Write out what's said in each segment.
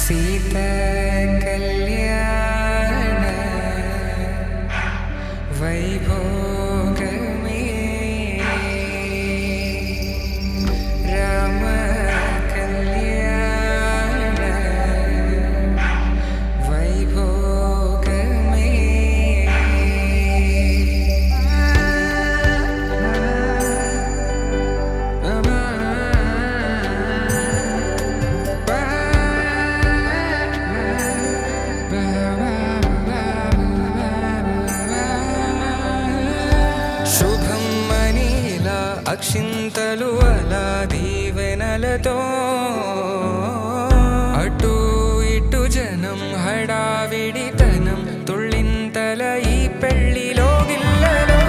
सीता कल्याण वैभोग में राम कल्याण वैभोग శుభం మనీలా అక్షింతలు అలా దీవెనలతో అటు ఇటు జనం హడావిడితనం తుళ్ళింతల ఈ పెళ్లిలో గిల్లలో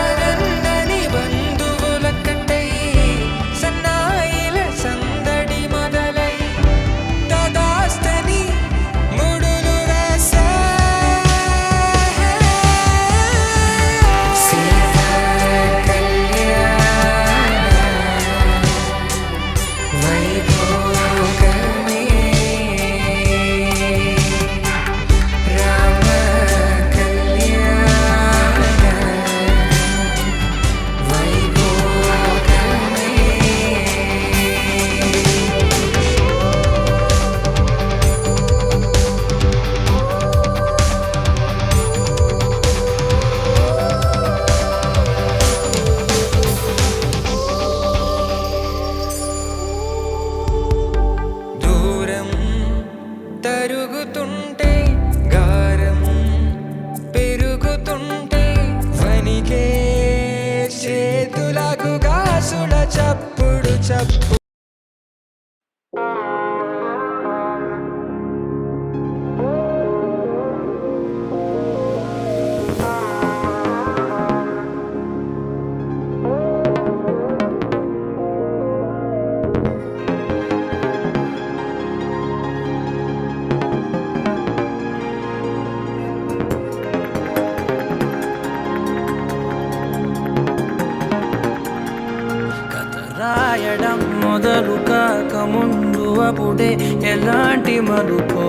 అనందని బంధువుల కట్టై సన్నాయిల సందడి మొదలై తదాస్తని ముడులు వేసా తరుగుతుంటే గారం పెరుగుతుంటే వనికే చేతులకు గాసుల చప్పుడు చప్పు రాయడం మొదలు కాక ముందు అప్పుడే ఎలాంటి మలుపో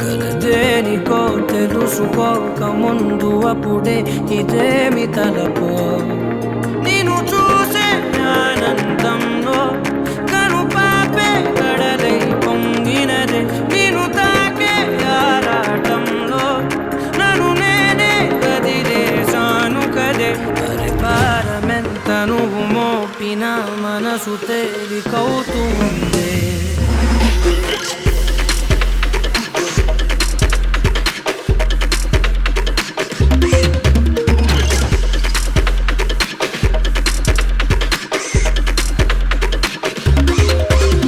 కలదేనికో తెలుసుకోక ముందు అప్పుడే ఇదేమి తలపో నేను చూసే ఆనందంలో కను పాపే కడలై పొంగినదే నేను తాకే ఆరాటంలో నన్ను నేనే కదిలేసాను కదే పరిపారమెంత నువ్వు మోపిన మనసు తేలికవుతుంది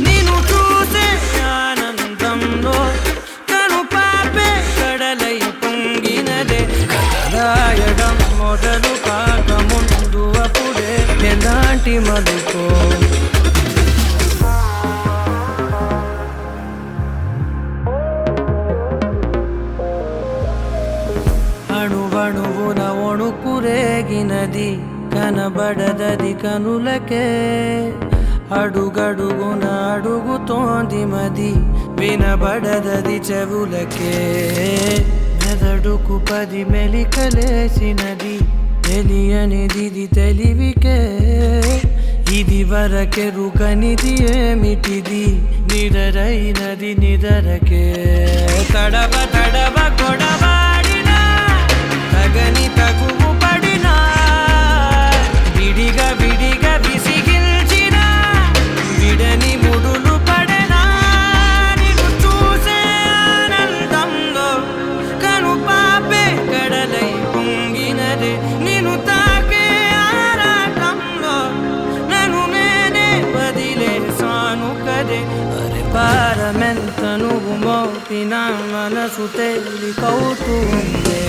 నేను చూసే ఆనందంలో కను పాపే కడలై పొంగినదే రాయడం మొదలు కాక ముందు అప్పుడే ఎలాంటి మలుపో అణువణువున ఒణుకురేగినది కనబడదది కనులకే అడుగడుగున అడుగుతోంది మది వినబడదది చెవులకే మెదడుకు 10 మెలికలేసినది తెలియనిది తెలివికే ఇది వరకెరుకనిది ఏమిటిది నిదరైనది నిదరకే తడవ తడవ కొడవాడినా తగని తగువు పడినా విడిగా విడిగా విసిగిల్చినా విడని ముడులు పడనా నిన్ను చూసే ఆనందంలో కను పాపే కడలై పొంగినదే నిన్ను తాకే ఆరాటంలో నన్ను నేనే వదిలేసాను కదే అరే పారమెంత నువ్వు మోపిన మనసు తేలికవుతుంది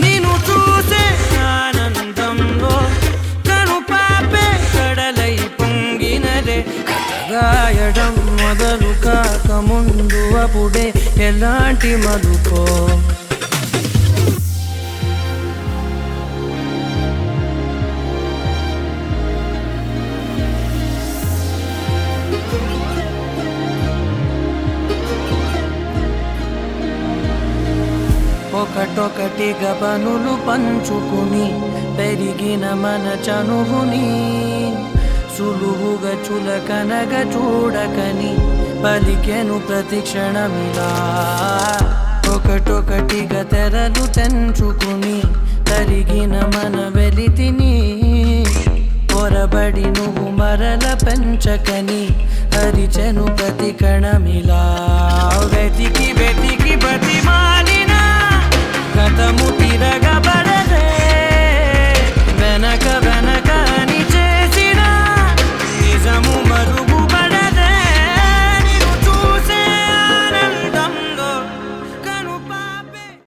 నేను చూసే ఆనందంలో కను పాపే కడలై పొంగినదే రాయడం మొదలు కాక ముందు తెలిపపుడే ఎలాంటి మలుపో. ఒకటొకటిగా పనులు పంచుకుని పెరిగిన మన చనువుని సులువుగా చులకనగా చూడకని పలికెను ప్రతి క్షణమిలా. ఒకటొకటిగా తెరలు తెంచుకుని తరిగిన మన వెలితిని పొరబడి నువ్వు మరల పెంచకని హరిచెను ప్రతి కణమిలా. వెతికి వెతికి బతిమాలిన గతము తిరగ